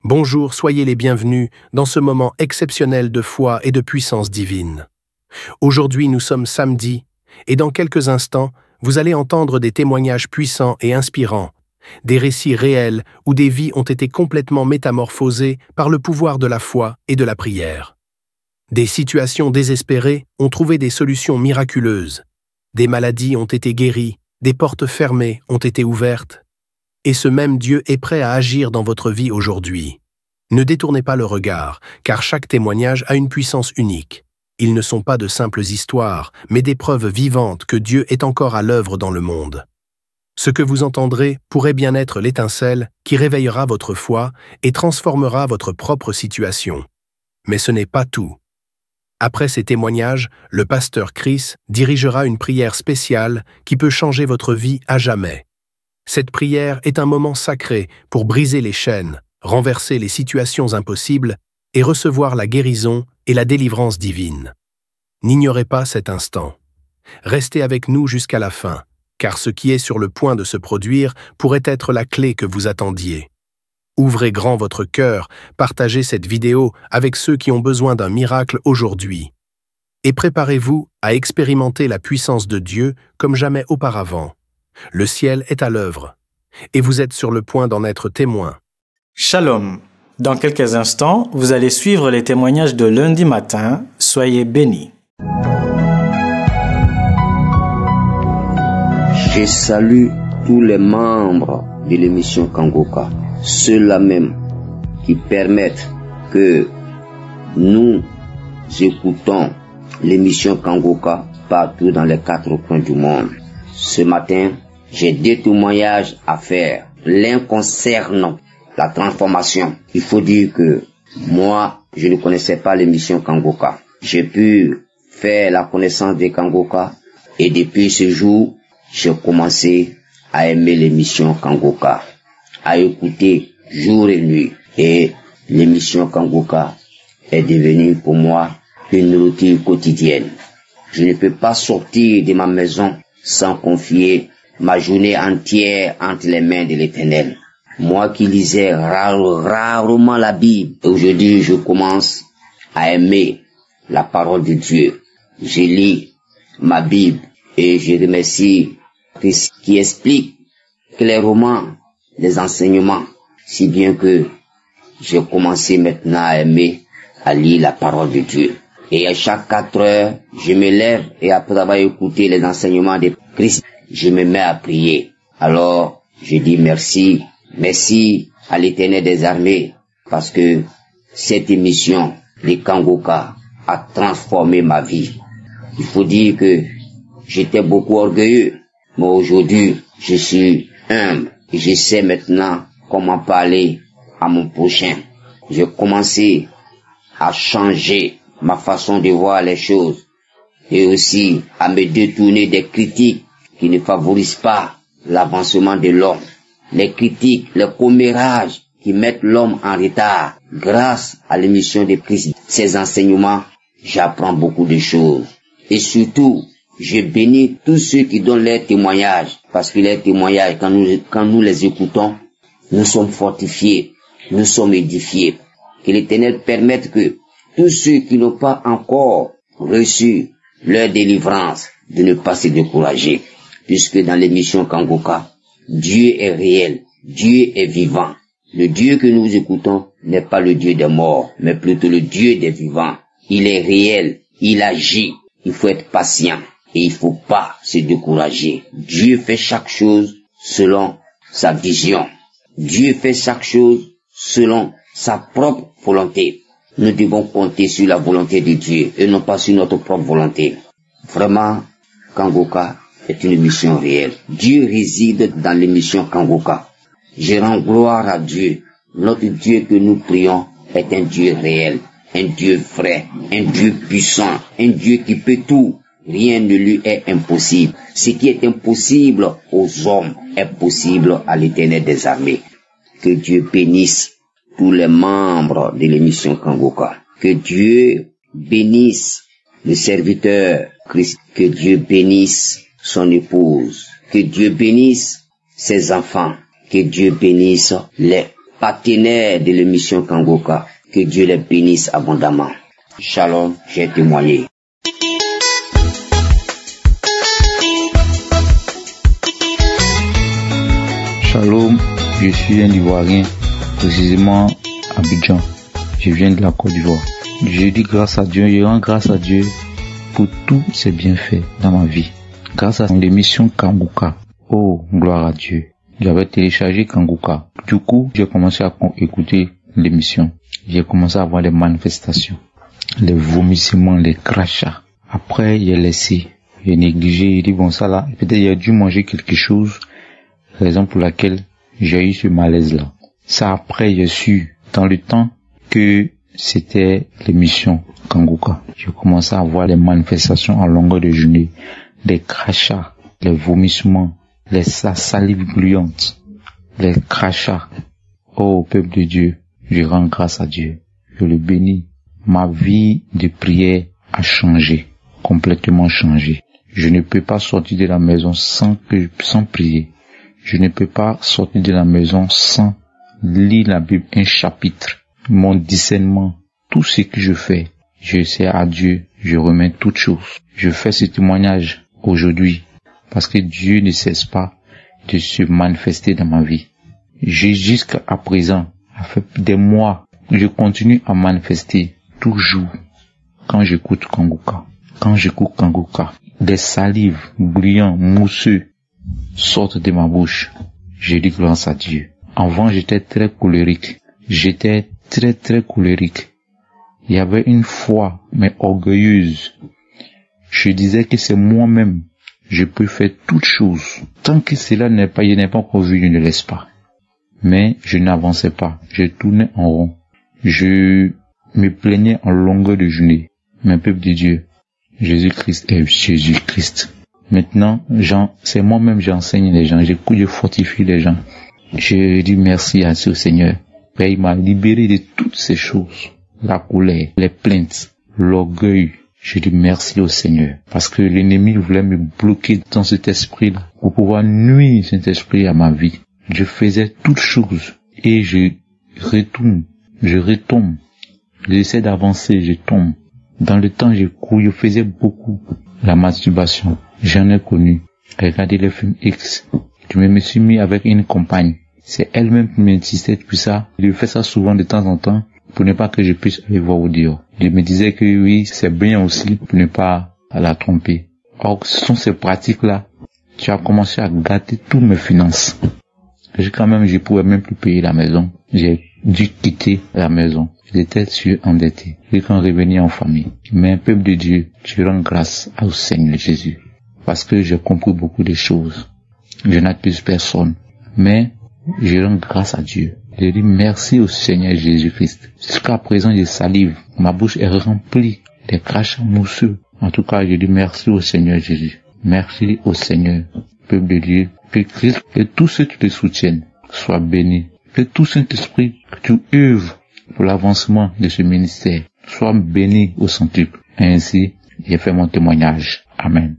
Bonjour, soyez les bienvenus dans ce moment exceptionnel de foi et de puissance divine. Aujourd'hui, nous sommes samedi, et dans quelques instants, vous allez entendre des témoignages puissants et inspirants, des récits réels où des vies ont été complètement métamorphosées par le pouvoir de la foi et de la prière. Des situations désespérées ont trouvé des solutions miraculeuses, des maladies ont été guéries, des portes fermées ont été ouvertes, et ce même Dieu est prêt à agir dans votre vie aujourd'hui. Ne détournez pas le regard, car chaque témoignage a une puissance unique. Ils ne sont pas de simples histoires, mais des preuves vivantes que Dieu est encore à l'œuvre dans le monde. Ce que vous entendrez pourrait bien être l'étincelle qui réveillera votre foi et transformera votre propre situation. Mais ce n'est pas tout. Après ces témoignages, le pasteur Chris dirigera une prière spéciale qui peut changer votre vie à jamais. Cette prière est un moment sacré pour briser les chaînes, renverser les situations impossibles et recevoir la guérison et la délivrance divine. N'ignorez pas cet instant. Restez avec nous jusqu'à la fin, car ce qui est sur le point de se produire pourrait être la clé que vous attendiez. Ouvrez grand votre cœur, partagez cette vidéo avec ceux qui ont besoin d'un miracle aujourd'hui. Et préparez-vous à expérimenter la puissance de Dieu comme jamais auparavant. Le ciel est à l'œuvre, et vous êtes sur le point d'en être témoin. Shalom. Dans quelques instants, vous allez suivre les témoignages de lundi matin. Soyez bénis. Je salue tous les membres de l'émission Kangoka, ceux-là même qui permettent que nous écoutons l'émission Kangoka partout dans les 4 coins du monde. Ce matin, j'ai 2 témoignages à faire. L'un concerne la transformation. Il faut dire que moi, je ne connaissais pas l'émission Kangoka. J'ai pu faire la connaissance de Kangoka et depuis ce jour, j'ai commencé à aimer l'émission Kangoka, à écouter jour et nuit. Et l'émission Kangoka est devenue pour moi une routine quotidienne. Je ne peux pas sortir de ma maison sans confier ma journée entière entre les mains de l'Éternel. Moi qui lisais rarement la Bible, aujourd'hui je commence à aimer la parole de Dieu. Je lis ma Bible et je remercie Christ qui explique clairement les enseignements, si bien que j'ai commencé maintenant à aimer, à lire la parole de Dieu. Et à chaque 4 heures, je me lève et après avoir écouté les enseignements de Christ, je me mets à prier. Alors, je dis merci à l'Éternel des armées, parce que cette émission de Kangoka a transformé ma vie. Il faut dire que j'étais beaucoup orgueilleux, mais aujourd'hui, je suis humble et je sais maintenant comment parler à mon prochain. J'ai commencé à changer ma façon de voir les choses et aussi à me détourner des critiques qui ne favorisent pas l'avancement de l'homme. Les critiques, les commérages qui mettent l'homme en retard. Grâce à l'émission de Christ, ces enseignements, j'apprends beaucoup de choses. Et surtout, je bénis tous ceux qui donnent leurs témoignages, parce que les témoignages, quand nous les écoutons, nous sommes fortifiés, nous sommes édifiés. Que l'Éternel permette que tous ceux qui n'ont pas encore reçu leur délivrance, de ne pas se décourager. Puisque dans l'émission Kangoka, Dieu est réel, Dieu est vivant. Le Dieu que nous écoutons n'est pas le Dieu des morts, mais plutôt le Dieu des vivants. Il est réel, il agit. Il faut être patient et il faut pas se décourager. Dieu fait chaque chose selon sa vision. Dieu fait chaque chose selon sa propre volonté. Nous devons compter sur la volonté de Dieu et non pas sur notre propre volonté. Vraiment, Kangoka est une mission réelle. Dieu réside dans l'émission Kangoka. Je rends gloire à Dieu. Notre Dieu que nous prions est un Dieu réel, un Dieu vrai, un Dieu puissant, un Dieu qui peut tout. Rien ne lui est impossible. Ce qui est impossible aux hommes est possible à l'Éternel des armées. Que Dieu bénisse tous les membres de l'émission Kangoka. Que Dieu bénisse le serviteur Christ. Que Dieu bénisse son épouse. Que Dieu bénisse ses enfants. Que Dieu bénisse les partenaires de l'émission Kangoka. Que Dieu les bénisse abondamment. Shalom, j'ai témoigné. Shalom, je suis un Ivoirien, précisément à Abidjan. Je viens de la Côte d'Ivoire. Je dis grâce à Dieu, je rends grâce à Dieu pour tous ses bienfaits dans ma vie. Grâce à l'émission Kangoka. Oh, gloire à Dieu. J'avais téléchargé Kangoka. Du coup, j'ai commencé à écouter l'émission. J'ai commencé à voir les manifestations, les vomissements, les crachats. Après, j'ai laissé, j'ai négligé, j'ai dit bon ça là, peut-être j'ai dû manger quelque chose, raison pour laquelle j'ai eu ce malaise-là. Ça après, j'ai su dans le temps que c'était l'émission Kangoka. J'ai commencé à voir les manifestations en longueur de journée, les crachats, les vomissements, les salives gluantes, les crachats. Oh, peuple de Dieu, je rends grâce à Dieu. Je le bénis. Ma vie de prière a changé, complètement changé. Je ne peux pas sortir de la maison sans prier. Je ne peux pas sortir de la maison sans lire la Bible, un chapitre. Mon discernement, tout ce que je fais, je sais à Dieu, je remets toutes choses. Je fais ce témoignage aujourd'hui parce que Dieu ne cesse pas de se manifester dans ma vie. Jusqu'à présent, ça fait des mois, je continue à manifester toujours quand j'écoute Kangoka. Quand j'écoute Kangoka, des salives brillants, mousseux sortent de ma bouche. Je dis grâce à Dieu. Avant, j'étais très colérique. J'étais très colérique. Il y avait une foi, mais orgueilleuse. Je disais que c'est moi-même. Je peux faire toutes choses. Tant que cela n'est pas, je n'ai pas encore vu, je ne laisse pas. Mais je n'avançais pas. Je tournais en rond. Je me plaignais en longueur de journée. Mais peuple de Dieu, Jésus-Christ est Jésus-Christ. Maintenant, c'est moi-même j'enseigne les gens. J'écoute, je fortifie les gens. Je dis merci à ce Seigneur. Père, il m'a libéré de toutes ces choses. La colère, les plaintes, l'orgueil. Je dis merci au Seigneur. Parce que l'ennemi voulait me bloquer dans cet esprit-là pour pouvoir nuire cet esprit à ma vie. Je faisais toutes choses et je retourne, je retombe. J'essaie d'avancer, je tombe. Dans le temps, je cours, je faisais beaucoup la masturbation. J'en ai connu. Regardez les films X. Je me suis mis avec une compagne. C'est elle-même qui m'insistait pour ça. Je fais ça souvent de temps en temps pour ne pas que je puisse aller voir au dehors. Je me disais que oui, c'est bien aussi pour ne pas la tromper. Or, ce sont ces pratiques-là qui ont commencé à gâter toutes mes finances. Quand même, je pouvais même plus payer la maison. J'ai dû quitter la maison. J'étais endetté. J'ai quand revenir en famille. Mais un peuple de Dieu, je rends grâce au Seigneur Jésus. Parce que j'ai compris beaucoup de choses. Je n'accuse personne. Mais je rends grâce à Dieu. Je dis merci au Seigneur Jésus-Christ. Jusqu'à présent, je salive. Ma bouche est remplie des crachats mousseux. En tout cas, je dis merci au Seigneur Jésus. Merci au Seigneur, peuple de Dieu. Que Christ et tous ceux qui te soutiennent soient bénis. Que tout Saint-Esprit que tu œuvres pour l'avancement de ce ministère soit béni au centuple. Ainsi, j'ai fait mon témoignage. Amen.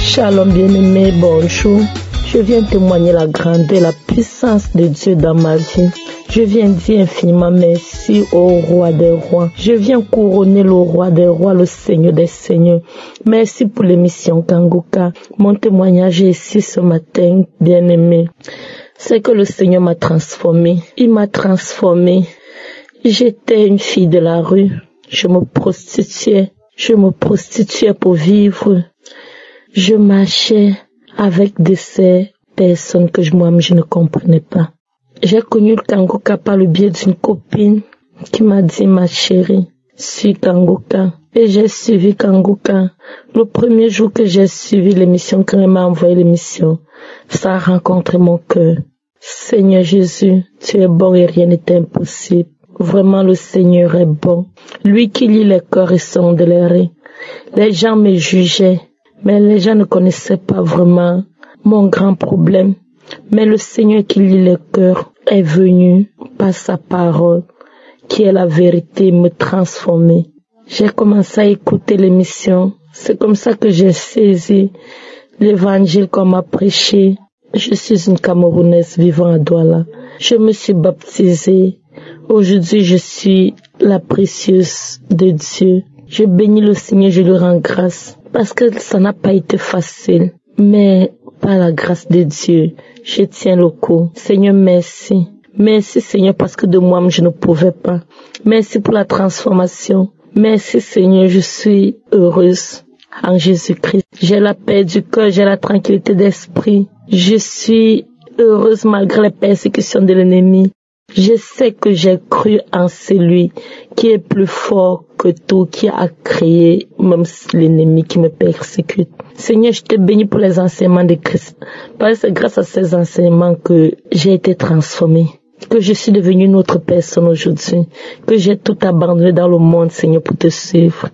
Shalom bien-aimé, bonjour. Je viens témoigner la grandeur et la puissance de Dieu dans ma vie. Je viens dire infiniment merci au roi des rois. Je viens couronner le roi des rois, le Seigneur des seigneurs. Merci pour l'émission Kangoka. Mon témoignage est ici ce matin, bien-aimé. C'est que le Seigneur m'a transformé. Il m'a transformé. J'étais une fille de la rue. Je me prostituais pour vivre. Je marchais avec ces personnes que moi-même je ne comprenais pas. J'ai connu le Kangoka par le biais d'une copine qui m'a dit, ma chérie, suis Kangoka. Et j'ai suivi Kangoka. Le premier jour que j'ai suivi l'émission, quand elle m'a envoyé l'émission, ça a rencontré mon cœur. Seigneur Jésus, tu es bon et rien n'est impossible. Vraiment, le Seigneur est bon. Lui qui lit les cœurs et sonde les reins. Les gens me jugeaient, mais les gens ne connaissaient pas vraiment mon grand problème. Mais le Seigneur qui lit les cœurs est venu par sa parole, qui est la vérité, me transformer. J'ai commencé à écouter l'émission. C'est comme ça que j'ai saisi l'évangile qu'on m'a prêché. Je suis une Camerounaise vivant à Douala. Je me suis baptisée. Aujourd'hui, je suis la précieuse de Dieu. Je bénis le Seigneur, je lui rends grâce. Parce que ça n'a pas été facile. Mais par la grâce de Dieu, je tiens le coup. Seigneur, merci. Merci Seigneur parce que de moi-même je ne pouvais pas. Merci pour la transformation. Merci Seigneur, je suis heureuse en Jésus-Christ. J'ai la paix du cœur, j'ai la tranquillité d'esprit. Je suis heureuse malgré les persécutions de l'ennemi. Je sais que j'ai cru en celui qui est plus fort que tout, qui a créé même l'ennemi qui me persécute. Seigneur, je te bénis pour les enseignements de Christ. Parce que c'est grâce à ces enseignements que j'ai été transformée, que je suis devenue une autre personne aujourd'hui, que j'ai tout abandonné dans le monde, Seigneur, pour te suivre.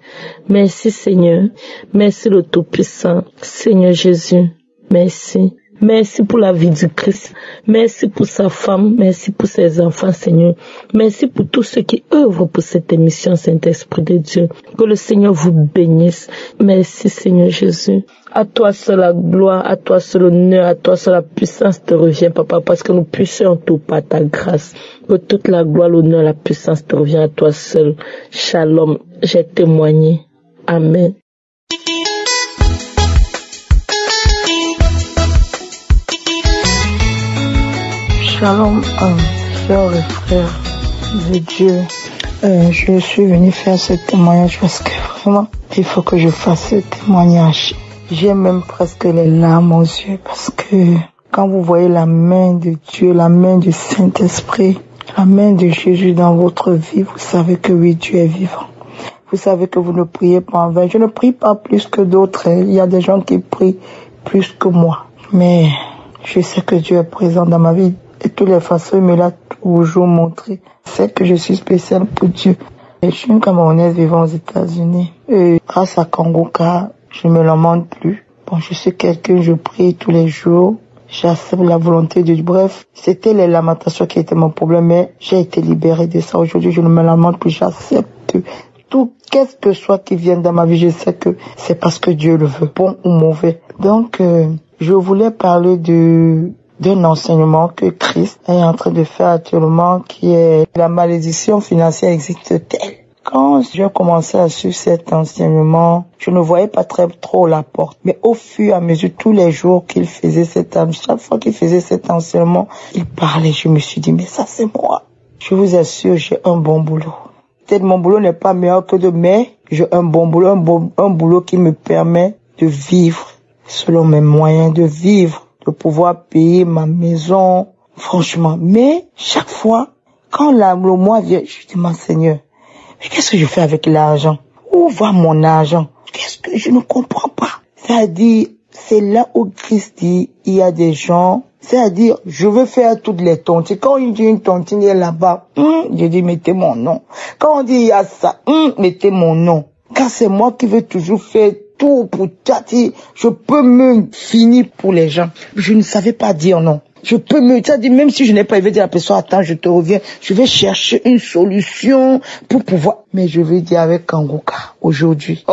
Merci Seigneur, merci le Tout-Puissant, Seigneur Jésus, merci. Merci pour la vie du Christ. Merci pour sa femme. Merci pour ses enfants, Seigneur. Merci pour tous ceux qui œuvrent pour cette émission, Saint-Esprit de Dieu. Que le Seigneur vous bénisse. Merci, Seigneur Jésus. À toi seul la gloire, à toi seul l'honneur, à toi seul la puissance te revient, Papa, parce que nous puissions tout par ta grâce. Que toute la gloire, l'honneur, la puissance te revient à toi seul. Shalom. J'ai témoigné. Amen. Shalom, frères et frères de Dieu. Je suis venu faire ce témoignage parce que vraiment, il faut que je fasse ce témoignage. J'ai même presque les larmes aux yeux parce que quand vous voyez la main de Dieu, la main du Saint-Esprit, la main de Jésus dans votre vie, vous savez que oui, Dieu est vivant. Vous savez que vous ne priez pas en vain. Je ne prie pas plus que d'autres. Il y a des gens qui prient plus que moi. Mais je sais que Dieu est présent dans ma vie. De toutes les façons, il me l'a toujours montré. C'est que je suis spéciale pour Dieu. Je suis une Camerounaise vivant aux États-Unis. Et grâce à Kangoka, je me lamente plus. Bon, je suis quelqu'un, je prie tous les jours. J'accepte la volonté de Dieu. Bref, c'était les lamentations qui étaient mon problème, mais j'ai été libérée de ça. Aujourd'hui, je ne me lamente plus, j'accepte tout. Qu'est-ce que soit qui vienne dans ma vie, je sais que c'est parce que Dieu le veut, bon ou mauvais. Donc, je voulais parler d'un enseignement que Christ est en train de faire actuellement, qui est la malédiction financière existe-t-elle? Quand j'ai commencé à suivre cet enseignement, je ne voyais pas trop la porte. Mais au fur et à mesure, tous les jours qu'il faisait chaque fois qu'il faisait cet enseignement, il parlait. Je me suis dit, mais ça c'est moi. Je vous assure, j'ai un bon boulot. Peut-être mon boulot n'est pas meilleur que de, mais j'ai un bon boulot, un boulot qui me permet de vivre selon mes moyens, de vivre, de pouvoir payer ma maison, franchement. Mais chaque fois, quand le mois vient, je dis, mon Seigneur, mais qu'est-ce que je fais avec l'argent? Où va mon argent? Qu'est-ce que je ne comprends pas? C'est-à-dire, c'est là où Christ dit, il y a des gens, c'est-à-dire, je veux faire toutes les tontines. Quand il dit une tontine, il est là-bas, je dis, mettez mon nom. Quand on dit, il y a ça, mettez mon nom. Car c'est moi qui veux toujours faire tout pour tâter. Je peux me finir pour les gens. Je ne savais pas dire non. Je peux c'est-à-dire, même si je n'ai pas dire à la personne, attends, je te reviens, je vais chercher une solution pour pouvoir. Mais je vais dire avec Kangoka, aujourd'hui.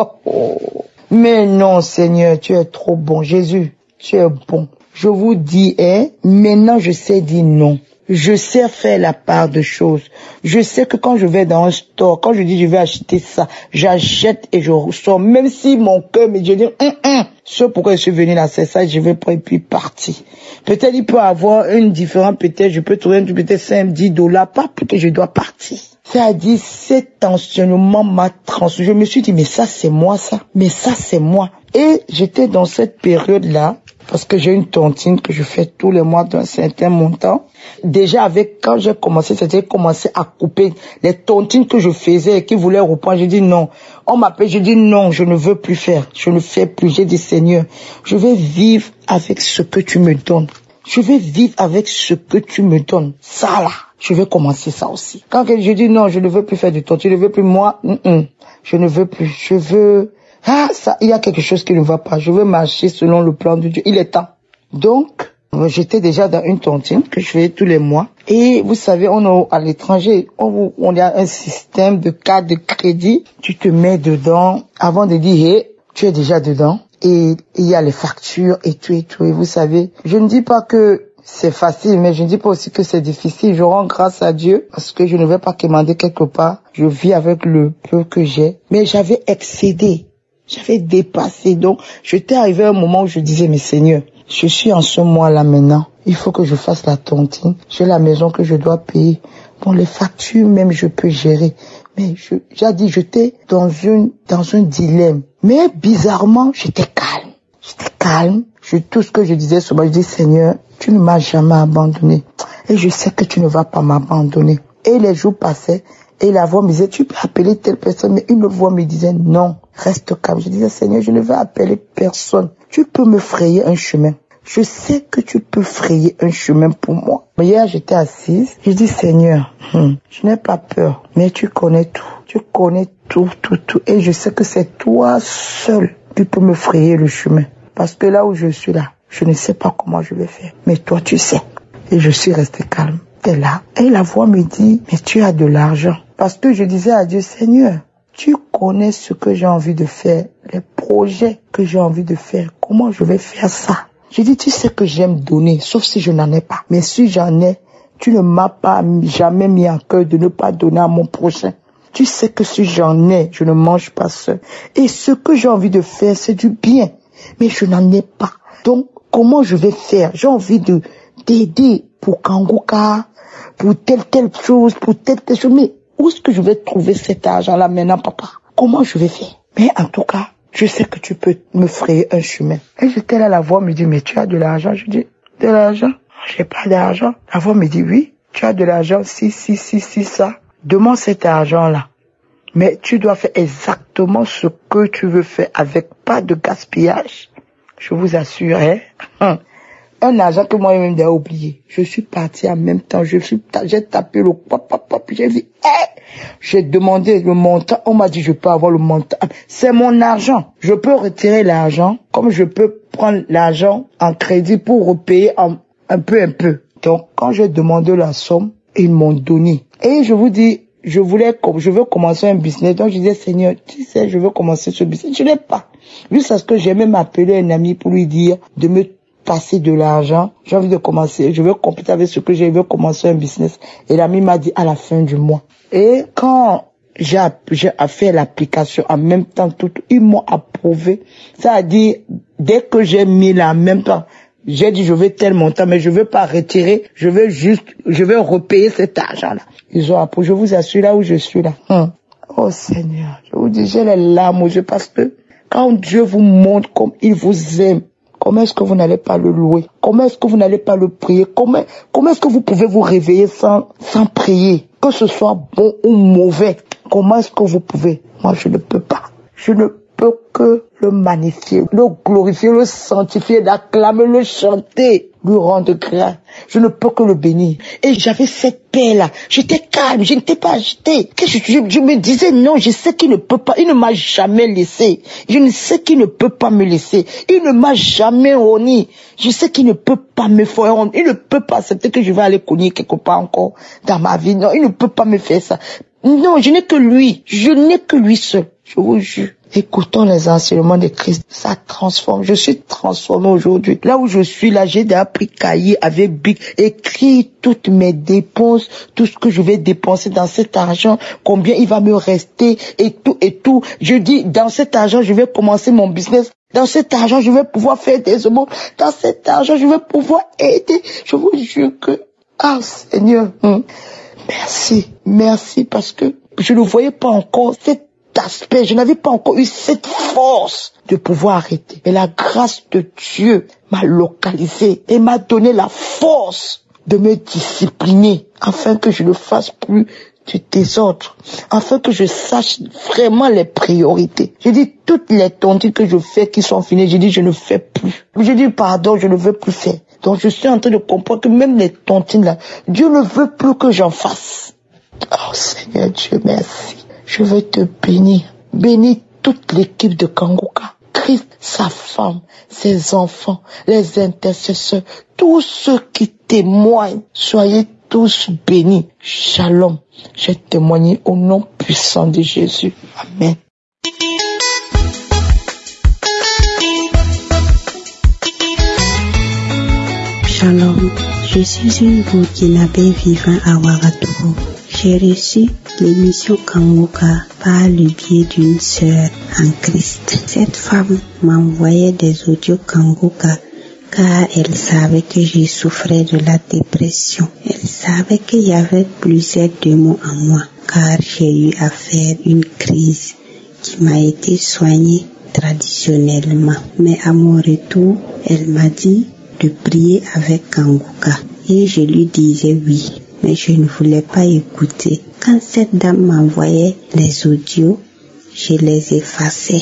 Mais non, Seigneur, tu es trop bon. Jésus, tu es bon. Je vous dis, maintenant je sais dire non. Je sais faire la part de choses. Je sais que quand je vais dans un store, quand je dis je vais acheter ça, j'achète et je ressors. Même si mon cœur me dit, ce pourquoi je suis venu là, c'est ça, je vais pas et puis partir. Peut-être il peut avoir une différence, peut-être je peux trouver peut-être 5-10 $, pas plus que je dois partir. C'est-à-dire, cet enseignement m'a transformé. Je me suis dit, mais ça c'est moi ça. Mais ça c'est moi. Et j'étais dans cette période-là, parce que j'ai une tontine que je fais tous les mois d'un certain montant. Déjà quand j'ai commencé, j'ai commencé à couper les tontines que je faisais et qui voulaient reprendre. J'ai dit non. On m'appelle, j'ai dit non, je ne veux plus faire. Je ne fais plus. J'ai dit Seigneur, je vais vivre avec ce que tu me donnes. Je vais vivre avec ce que tu me donnes. Ça là, je vais commencer ça aussi. Quand je dis non, je ne veux plus faire de tontine, je ne veux plus moi, je ne veux plus. Je veux... ça, il y a quelque chose qui ne va pas. Je veux marcher selon le plan de Dieu. Il est temps. Donc, j'étais déjà dans une tontine que je fais tous les mois. Et vous savez, on est à l'étranger. On a un système de carte de crédit. Tu te mets dedans avant de dire, tu es déjà dedans. et il y a les factures et tout et tout. Et vous savez, je ne dis pas que c'est facile, mais je ne dis pas aussi que c'est difficile. Je rends grâce à Dieu parce que je ne vais pas quémander quelque part. Je vis avec le peu que j'ai. Mais j'avais excédé. J'avais dépassé. Donc, j'étais arrivé à un moment où je disais, mais Seigneur, je suis en ce mois-là maintenant. Il faut que je fasse la tontine. J'ai la maison que je dois payer. Bon, les factures, même, je peux gérer. Mais j'ai dit, j'étais dans un dilemme. Mais bizarrement, j'étais calme. J'étais calme. Tout ce que je disais souvent, je dis, Seigneur, tu ne m'as jamais abandonné. Et je sais que tu ne vas pas m'abandonner. Et les jours passaient. Et la voix me disait, tu peux appeler telle personne. Mais une autre voix me disait, non, reste calme. Je disais, Seigneur, je ne vais appeler personne. Tu peux me frayer un chemin. Je sais que tu peux frayer un chemin pour moi. Hier, j'étais assise. Je dis, Seigneur, je n'ai pas peur. Mais tu connais tout. Tu connais tout. Et je sais que c'est toi seul qui peux me frayer le chemin. Parce que là où je suis là, je ne sais pas comment je vais faire. Mais toi, tu sais. Et je suis restée calme. Et là, et la voix me dit, mais tu as de l'argent. Parce que je disais à Dieu, Seigneur, tu connais ce que j'ai envie de faire, les projets que j'ai envie de faire. Comment je vais faire ça? Je dis, tu sais que j'aime donner, sauf si je n'en ai pas. Mais si j'en ai, tu ne m'as pas jamais mis en cœur de ne pas donner à mon prochain. Tu sais que si j'en ai, je ne mange pas seul. Et ce que j'ai envie de faire, c'est du bien. Mais je n'en ai pas. Donc, comment je vais faire? J'ai envie d'aider pour Kangouka, pour telle chose, pour telle chose. Mais où est-ce que je vais trouver cet argent-là maintenant, papa? Comment je vais faire? Mais en tout cas, je sais que tu peux me frayer un chemin. Et j'étais là, la voix me dit, mais tu as de l'argent? Je dis, de l'argent? J'ai pas d'argent. La voix me dit, oui, tu as de l'argent, si, ça. Demande cet argent-là. Mais tu dois faire exactement ce que tu veux faire avec pas de gaspillage. Je vous assure, hein. Un argent que moi-même j'ai oublié. Je suis parti en même temps. J'ai tapé le pop, j'ai dit, j'ai demandé le montant. On m'a dit, je peux avoir le montant. C'est mon argent. Je peux retirer l'argent, comme je peux prendre l'argent en crédit pour repayer un peu. Donc, quand j'ai demandé la somme, ils m'ont donné. Et je vous dis, je veux commencer un business. Donc, je disais, Seigneur, tu sais, je veux commencer ce business. Je n'ai pas. Juste ce que j'ai même appelé un ami pour lui dire de me passer de l'argent. J'ai envie de commencer. Je veux compléter avec ce que j'ai. Je veux commencer un business. Et l'ami m'a dit à la fin du mois. Et quand j'ai fait l'application en même temps, ils m'ont approuvé. Ça a dit, dès que j'ai mis là en même temps, j'ai dit, je veux tel montant, mais je veux pas retirer. Je veux repayer cet argent-là. Ils ont approuvé. Je vous assure, là où je suis là. Oh Seigneur, je vous dis, j'ai les larmes aux yeux parce que quand Dieu vous montre comme il vous aime, comment est-ce que vous n'allez pas le louer? Comment est-ce que vous n'allez pas le prier? Comment est-ce que vous pouvez vous réveiller sans prier? Que ce soit bon ou mauvais, comment est-ce que vous pouvez? Moi, je ne peux pas. Je ne peux que le magnifier, le glorifier, le sanctifier, l'acclamer, le chanter, lui rendre grâce. Je ne peux que le bénir. Et j'avais cette paix-là. J'étais calme, je n'étais pas agitée. Je me disais, non, je sais qu'il ne peut pas, il ne m'a jamais laissé. Je ne sais qu'il ne peut pas me laisser. Il ne m'a jamais honni. Je sais qu'il ne peut pas me faire honte. Il ne peut pas accepter que je vais aller cogner quelque part encore dans ma vie. Non, il ne peut pas me faire ça. Non, je n'ai que lui. Je n'ai que lui seul. Je vous jure. Écoutons les enseignements de Christ. Ça transforme. Je suis transformé aujourd'hui. Là où je suis, là, j'ai déjà pris cahier avec bic, écrit toutes mes dépenses, tout ce que je vais dépenser dans cet argent, combien il va me rester et tout. Je dis, dans cet argent, je vais commencer mon business. Dans cet argent, je vais pouvoir faire des aumônes. Dans cet argent, je vais pouvoir aider. Je vous jure que, Seigneur, merci parce que je ne voyais pas encore cet aspect, je n'avais pas encore eu cette force de pouvoir arrêter. Et la grâce de Dieu m'a localisé et m'a donné la force de me discipliner afin que je ne fasse plus du désordre, afin que je sache vraiment les priorités. Je dis toutes les tontines que je fais qui sont finies, je dis je ne fais plus. Je dis pardon, je ne veux plus faire. Donc je suis en train de comprendre que même les tontines là, Dieu ne veut plus que j'en fasse. Oh Seigneur Dieu, merci. Je veux te bénir. Bénis toute l'équipe de Kangouka. Christ, sa femme, ses enfants, les intercesseurs, tous ceux qui témoignent, soyez tous bénis. Shalom. J'ai témoigné au nom puissant de Jésus. Amen. Shalom, je suis une Burkinabé vivant à Ouagadougou. J'ai reçu l'émission Kangoka par le biais d'une sœur en Christ. Cette femme m'envoyait des audios Kangoka car elle savait que je souffrais de la dépression. Elle savait qu'il y avait plusieurs démons en moi car j'ai eu à faire une crise qui m'a été soignée traditionnellement. Mais à mon retour, elle m'a dit de prier avec Kangoka et je lui disais oui. Mais je ne voulais pas écouter. Quand cette dame m'envoyait les audios, je les effaçais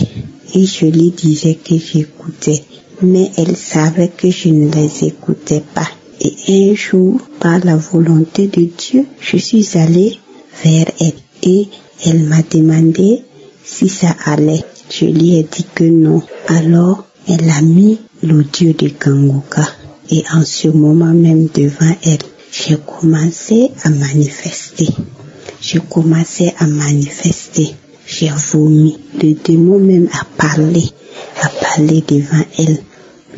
et je lui disais que j'écoutais. Mais elle savait que je ne les écoutais pas. Et un jour, par la volonté de Dieu, je suis allée vers elle et elle m'a demandé si ça allait. Je lui ai dit que non. Alors, elle a mis l'audio de Kangoka et en ce moment même devant elle, j'ai commencé à manifester. J'ai vomi. Le démon même a parlé devant elle.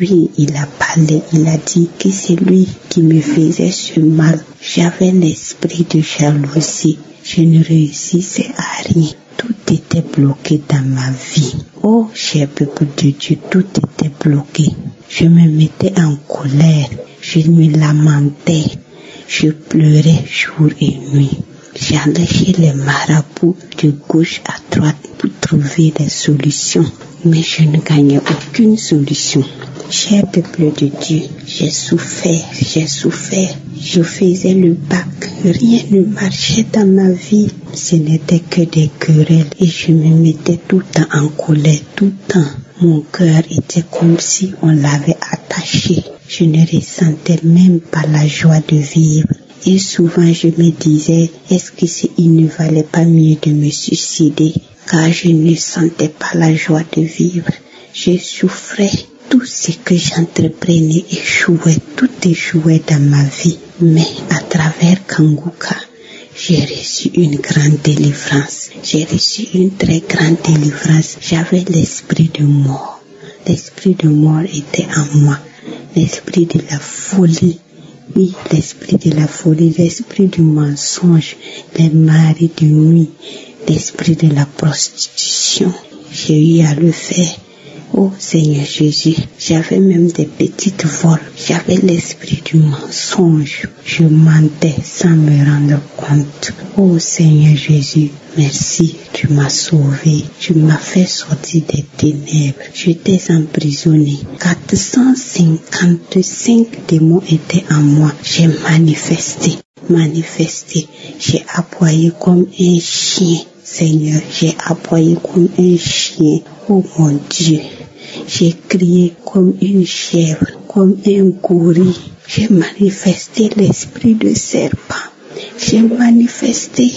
Lui, il a parlé, il a dit que c'est lui qui me faisait ce mal. J'avais l'esprit de jalousie. Je ne réussissais à rien. Tout était bloqué dans ma vie. Oh, cher peuple de Dieu, tout était bloqué. Je me mettais en colère. Je me lamentais. Je pleurais jour et nuit. J'allais chez les marabouts de gauche à droite pour trouver des solutions. Mais je ne gagnais aucune solution. Cher peuple de Dieu, j'ai souffert. Je faisais le bac. Rien ne marchait dans ma vie. Ce n'était que des querelles. Et je me mettais tout le temps en colère, tout le temps. Mon cœur était comme si on l'avait attaché. Je ne ressentais même pas la joie de vivre. Et souvent je me disais, est-ce qu'il ne valait pas mieux de me suicider? Car je ne sentais pas la joie de vivre. Je souffrais. Tout ce que j'entreprenais échouait. Tout échouait dans ma vie. Mais à travers Kangoka, j'ai reçu une grande délivrance. J'ai reçu une très grande délivrance. J'avais l'esprit de mort. L'esprit de mort était en moi. L'esprit de la folie. Oui, l'esprit de la folie, l'esprit du mensonge, les maris de nuit, l'esprit de la prostitution. J'ai eu à le faire. Oh Seigneur Jésus, j'avais même des petites vols. J'avais l'esprit du mensonge. Je mentais sans me rendre compte. Oh Seigneur Jésus, merci, tu m'as sauvé. Tu m'as fait sortir des ténèbres. J'étais emprisonné. 455 démons étaient en moi. J'ai manifesté. J'ai aboyé comme un chien. Seigneur, j'ai aboyé comme un chien. Oh mon Dieu, j'ai crié comme une chèvre, comme un gorille. J'ai manifesté l'esprit de serpent. J'ai manifesté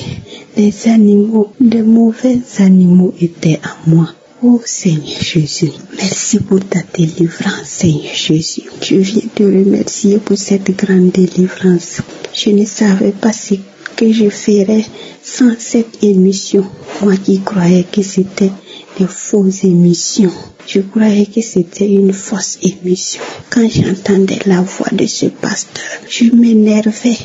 les animaux, les mauvais animaux étaient en moi. Oh Seigneur Jésus, merci pour ta délivrance, Seigneur Jésus. Je viens te remercier pour cette grande délivrance. Je ne savais pas ce que je ferais sans cette émission. Moi qui croyais que c'était des fausses émissions. Je croyais que c'était une fausse émission. Quand j'entendais la voix de ce pasteur, je m'énervais,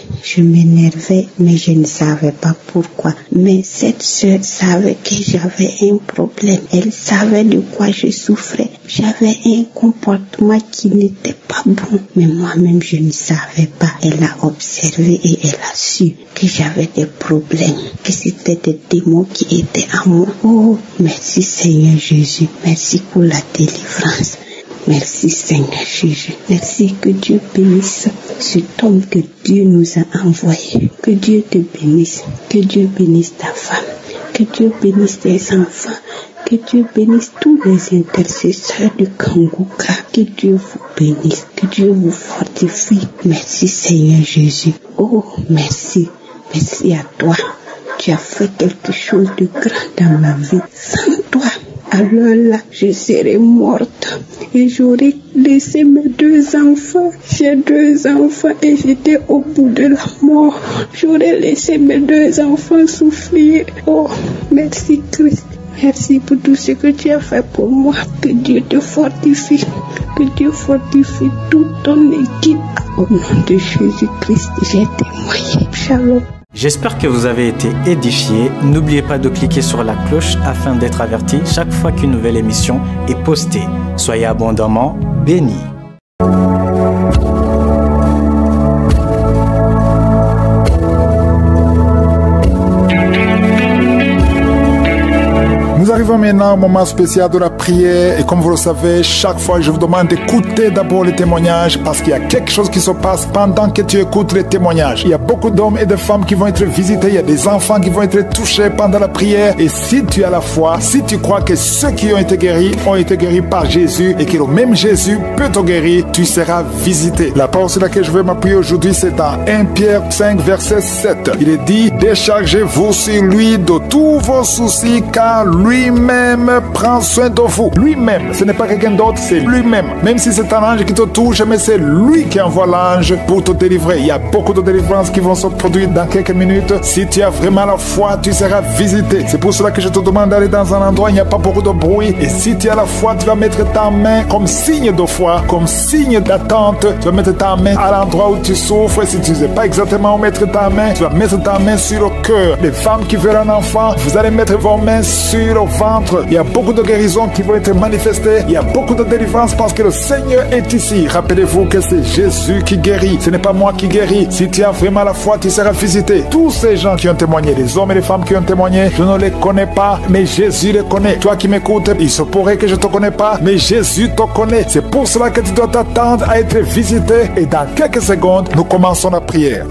mais je ne savais pas pourquoi. Mais cette sœur savait que j'avais un problème. Elle savait de quoi je souffrais. J'avais un comportement qui n'était pas bon. Mais moi-même, je ne savais pas. Elle a observé et elle a su que j'avais des problèmes, que c'était des démons qui étaient en moi. Oh, merci Seigneur Jésus. Merci pour la délivrance. Merci Seigneur Jésus. Merci, que Dieu bénisse cet homme que Dieu nous a envoyé. Que Dieu te bénisse. Que Dieu bénisse ta femme. Que Dieu bénisse tes enfants. Que Dieu bénisse tous les intercesseurs de Kangoka. Que Dieu vous bénisse. Que Dieu vous fortifie. Merci Seigneur Jésus. Oh, merci. Merci à toi. Tu as fait quelque chose de grand dans ma vie. Sans toi, alors là, je serais morte. Et j'aurais laissé mes 2 enfants. J'ai 2 enfants et j'étais au bout de la mort. J'aurais laissé mes 2 enfants souffrir. Oh, merci Christ. Merci pour tout ce que tu as fait pour moi. Que Dieu te fortifie. Que Dieu fortifie toute ton équipe. Au nom de Jésus-Christ, j'ai témoigné. Shalom. J'espère que vous avez été édifiés. N'oubliez pas de cliquer sur la cloche afin d'être averti chaque fois qu'une nouvelle émission est postée. Soyez abondamment bénis. Nous arrivons maintenant au moment spécial de la prière et comme vous le savez, chaque fois je vous demande d'écouter d'abord les témoignages parce qu'il y a quelque chose qui se passe pendant que tu écoutes les témoignages. Il y a beaucoup d'hommes et de femmes qui vont être visités, il y a des enfants qui vont être touchés pendant la prière et si tu as la foi, si tu crois que ceux qui ont été guéris par Jésus et que le même Jésus peut te guérir, tu seras visité. La parole sur laquelle je vais m'appuyer aujourd'hui, c'est dans 1 Pierre 5 verset 7. Il est dit, déchargez-vous sur lui de tous vos soucis car lui-même prend soin de vous. Lui-même, ce n'est pas quelqu'un d'autre, c'est lui-même. Même si c'est un ange qui te touche, mais c'est lui qui envoie l'ange pour te délivrer. Il y a beaucoup de délivrances qui vont se produire dans quelques minutes. Si tu as vraiment la foi, tu seras visité. C'est pour cela que je te demande d'aller dans un endroit où il n'y a pas beaucoup de bruit. Et si tu as la foi, tu vas mettre ta main comme signe de foi, comme signe d'attente. Tu vas mettre ta main à l'endroit où tu souffres. Si tu ne sais pas exactement où mettre ta main, tu vas mettre ta main sur le cœur. Les femmes qui veulent un enfant, vous allez mettre vos mains sur le ventre. Il y a beaucoup de guérisons qui vont être manifestées. Il y a beaucoup de délivrance parce que le Seigneur est ici. Rappelez-vous que c'est Jésus qui guérit. Ce n'est pas moi qui guéris. Si tu as vraiment la foi, tu seras visité. Tous ces gens qui ont témoigné, les hommes et les femmes qui ont témoigné, je ne les connais pas, mais Jésus les connaît. Toi qui m'écoutes, il se pourrait que je ne te connais pas, mais Jésus te connaît. C'est pour cela que tu dois t'attendre à être visité. Et dans quelques secondes, nous commençons la prière.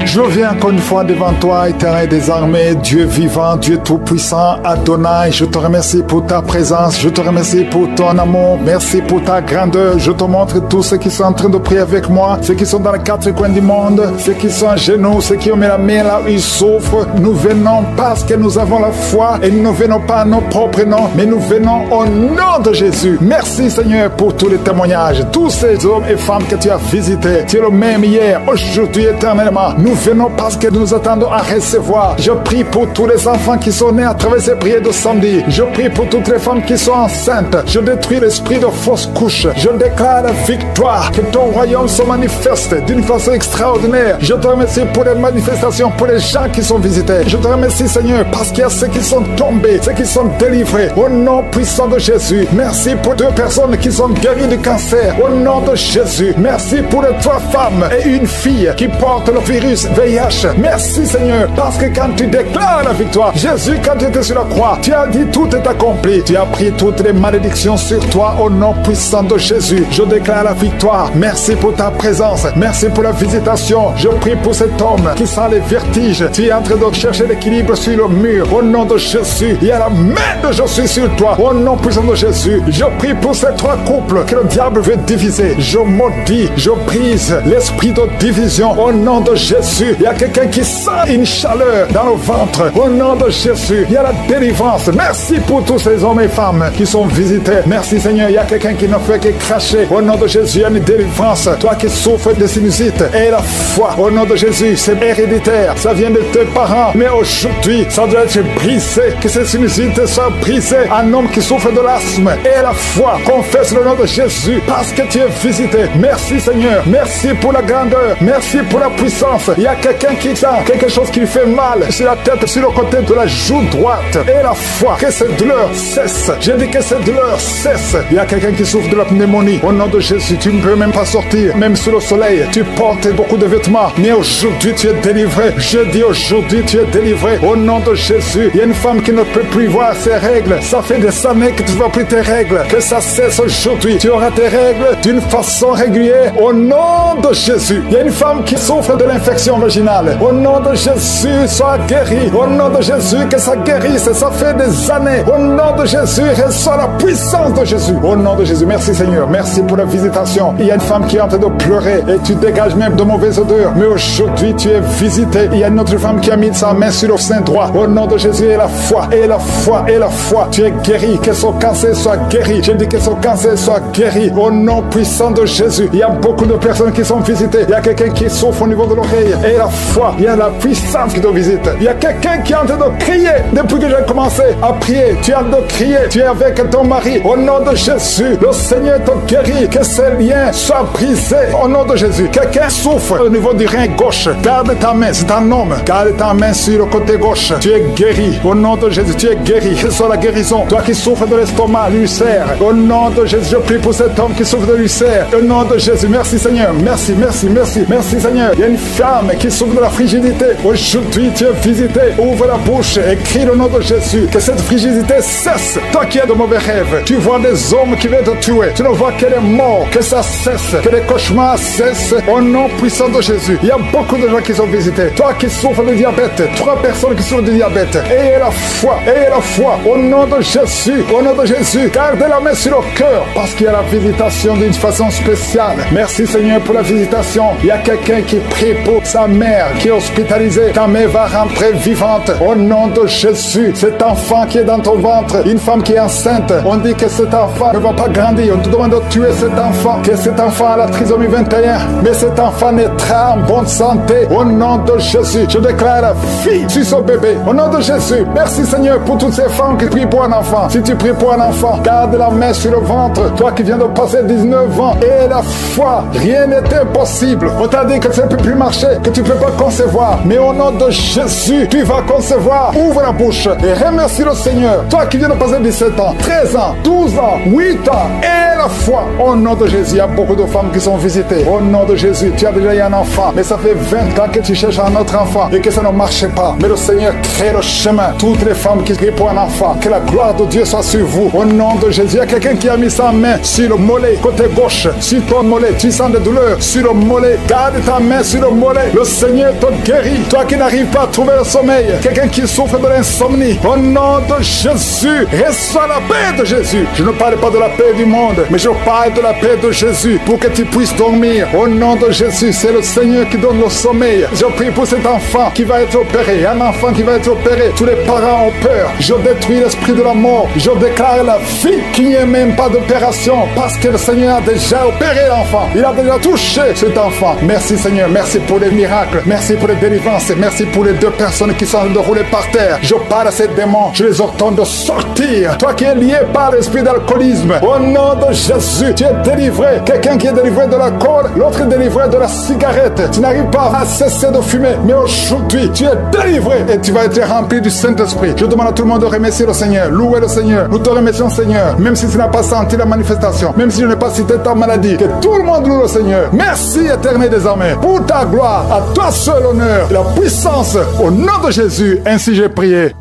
Je viens encore une fois devant toi, Éternel des armées, Dieu vivant, Dieu tout-puissant, Adonai. Je te remercie pour ta présence, je te remercie pour ton amour, merci pour ta grandeur. Je te montre tous ceux qui sont en train de prier avec moi, ceux qui sont dans les quatre coins du monde, ceux qui sont à genoux, ceux qui ont mis la main là où ils souffrent. Nous venons parce que nous avons la foi et nous ne venons pas à nos propres noms, mais nous venons au nom de Jésus. Merci Seigneur pour tous les témoignages, tous ces hommes et femmes que tu as visités. Tu es le même hier, aujourd'hui, éternellement. Nous venons parce que nous attendons à recevoir. Je prie pour tous les enfants qui sont nés à travers ces prières de samedi. Je prie pour toutes les femmes qui sont enceintes. Je détruis l'esprit de fausse couche. Je déclare la victoire. Que ton royaume se manifeste d'une façon extraordinaire. Je te remercie pour les manifestations, pour les gens qui sont visités. Je te remercie Seigneur parce qu'il y a ceux qui sont tombés, ceux qui sont délivrés. Au nom puissant de Jésus. Merci pour 2 personnes qui sont guéries du cancer. Au nom de Jésus. Merci pour les 3 femmes et une fille qui portent le virus VIH. Merci Seigneur, parce que quand tu déclares la victoire, Jésus, quand tu étais sur la croix, tu as dit tout est accompli. Tu as pris toutes les malédictions sur toi au nom puissant de Jésus. Je déclare la victoire. Merci pour ta présence. Merci pour la visitation. Je prie pour cet homme qui sent les vertiges. Tu es en train de chercher l'équilibre sur le mur. Au nom de Jésus, il y a la main de Jésus sur toi. Au nom puissant de Jésus, je prie pour ces 3 couples que le diable veut diviser. Je maudis, je brise l'esprit de division au nom de Jésus. Il y a quelqu'un qui sent une chaleur dans le ventre. Au nom de Jésus, il y a la délivrance. Merci pour tous ces hommes et femmes qui sont visités. Merci Seigneur, il y a quelqu'un qui ne fait que cracher. Au nom de Jésus, il y a une délivrance. Toi qui souffres de sinusite, et la foi. Au nom de Jésus, c'est héréditaire. Ça vient de tes parents. Mais aujourd'hui, ça doit être brisé. Que ces sinusites soient brisées. Un homme qui souffre de l'asthme, et la foi. Confesse le nom de Jésus parce que tu es visité. Merci Seigneur. Merci pour la grandeur. Merci pour la puissance. Il y a quelqu'un qui sent quelque chose qui lui fait mal sur la tête, sur le côté de la joue droite. Et la foi, que cette douleur cesse. Je dis que cette douleur cesse. Il y a quelqu'un qui souffre de la pneumonie. Au nom de Jésus, tu ne peux même pas sortir. Même sous le soleil, tu portes beaucoup de vêtements. Mais aujourd'hui, tu es délivré. Je dis aujourd'hui, tu es délivré. Au nom de Jésus, il y a une femme qui ne peut plus voir ses règles. Ça fait des années que tu ne vois plus tes règles. Que ça cesse aujourd'hui. Tu auras tes règles d'une façon régulière. Au nom de Jésus, il y a une femme qui souffre de l'infection vaginale. Au nom de Jésus, sois guéri. Au nom de Jésus, que ça guérisse. Ça fait des années. Au nom de Jésus, reçois la puissance de Jésus. Au nom de Jésus, merci Seigneur. Merci pour la visitation. Il y a une femme qui est en train de pleurer et tu dégages même de mauvaises odeurs. Mais aujourd'hui, tu es visité. Il y a une autre femme qui a mis sa main sur le sein droit. Au nom de Jésus, et la foi, et la foi, et la foi. Tu es guéri. Que son cancer soit guéri. Je dis que son cancer soit guéri. Au nom puissant de Jésus. Il y a beaucoup de personnes qui sont visitées. Il y a quelqu'un qui souffre au niveau de l'oreille. guérir. Et la foi, il y a la puissance qui te visite. Il y a quelqu'un qui est en train de crier depuis que j'ai commencé à prier. Tu es en train de crier. Tu es avec ton mari. Au nom de Jésus, le Seigneur te guérit. Que ces liens soient brisés. Au nom de Jésus. Quelqu'un souffre au niveau du rein gauche. Garde ta main. C'est un homme. Garde ta main sur le côté gauche. Tu es guéri. Au nom de Jésus, tu es guéri. Reçois la guérison. Toi qui souffres de l'estomac, l'ulcère. Au nom de Jésus, je prie pour cet homme qui souffre de l'ulcère. Au nom de Jésus, merci Seigneur. Merci, merci, merci. Merci Seigneur. Il y a une femme qui souffre de la frigidité. Aujourd'hui, tu es visité. Ouvre la bouche et crie le nom de Jésus. Que cette frigidité cesse. Toi qui as de mauvais rêves, tu vois des hommes qui viennent te tuer. Tu ne vois qu'elle est morte. Que ça cesse. Que les cauchemars cessent. Au nom puissant de Jésus. Il y a beaucoup de gens qui sont visités. Toi qui souffres de diabète. 3 personnes qui souffrent de diabète. Ayez la foi. Ayez la foi. Au nom de Jésus. Au nom de Jésus. Gardez la main sur le cœur. Parce qu'il y a la visitation d'une façon spéciale. Merci Seigneur pour la visitation. Il y a quelqu'un qui prie pour sa mère qui est hospitalisée. Ta mère va rentrer vivante. Au nom de Jésus. Cet enfant qui est dans ton ventre. Une femme qui est enceinte. On dit que cet enfant ne va pas grandir. On te demande de tuer cet enfant. Que cet enfant a la trisomie 21. Mais cet enfant naîtra en bonne santé. Au nom de Jésus. Je déclare vie sur ce bébé. Au nom de Jésus. Merci Seigneur pour toutes ces femmes qui prient pour un enfant. Si tu pries pour un enfant, garde la main sur le ventre. Toi qui viens de passer 19 ans. Et la foi. Rien n'est impossible. On t'a dit que ça ne peut plus marcher. Que tu ne peux pas concevoir. Mais au nom de Jésus, tu vas concevoir. Ouvre la bouche et remercie le Seigneur. Toi qui viens de passer 17 ans, 13 ans, 12 ans, 8 ans. Et la foi. Au nom de Jésus, il y a beaucoup de femmes qui sont visitées. Au nom de Jésus, tu as déjà eu un enfant. Mais ça fait 20 ans que tu cherches un autre enfant et que ça ne marche pas. Mais le Seigneur crée le chemin. Toutes les femmes qui crient pour un enfant, que la gloire de Dieu soit sur vous. Au nom de Jésus, il y a quelqu'un qui a mis sa main sur le mollet, côté gauche, sur ton mollet. Tu sens des douleurs sur le mollet. Garde ta main sur le mollet. Le Seigneur te guérit. Toi qui n'arrives pas à trouver le sommeil, quelqu'un qui souffre de l'insomnie, au nom de Jésus, reçois la paix de Jésus. Je ne parle pas de la paix du monde, mais je parle de la paix de Jésus pour que tu puisses dormir. Au nom de Jésus, c'est le Seigneur qui donne le sommeil. Je prie pour cet enfant qui va être opéré. Un enfant qui va être opéré. Tous les parents ont peur. Je détruis l'esprit de la mort. Je déclare la vie qu'il n'y ait même pas d'opération parce que le Seigneur a déjà opéré l'enfant. Il a déjà touché cet enfant. Merci Seigneur. Merci pour les miracles. Merci pour les délivrances. Merci pour les 2 personnes qui sont en train de rouler par terre. Je parle à ces démons. Je les ordonne de sortir. Toi qui es lié par l'esprit d'alcoolisme. Au nom de Jésus, tu es délivré. Quelqu'un qui est délivré de l'alcool, l'autre est délivré de la cigarette. Tu n'arrives pas à cesser de fumer. Mais aujourd'hui, tu es délivré et tu vas être rempli du Saint-Esprit. Je demande à tout le monde de remercier le Seigneur. Louer le Seigneur. Nous te remercions Seigneur. Même si tu n'as pas senti la manifestation. Même si je n'ai pas cité ta maladie. Que tout le monde loue le Seigneur. Merci éternel des armées. Pour ta gloire, à toi seul honneur, la puissance. Au nom de Jésus, ainsi j'ai prié.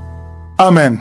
Amen.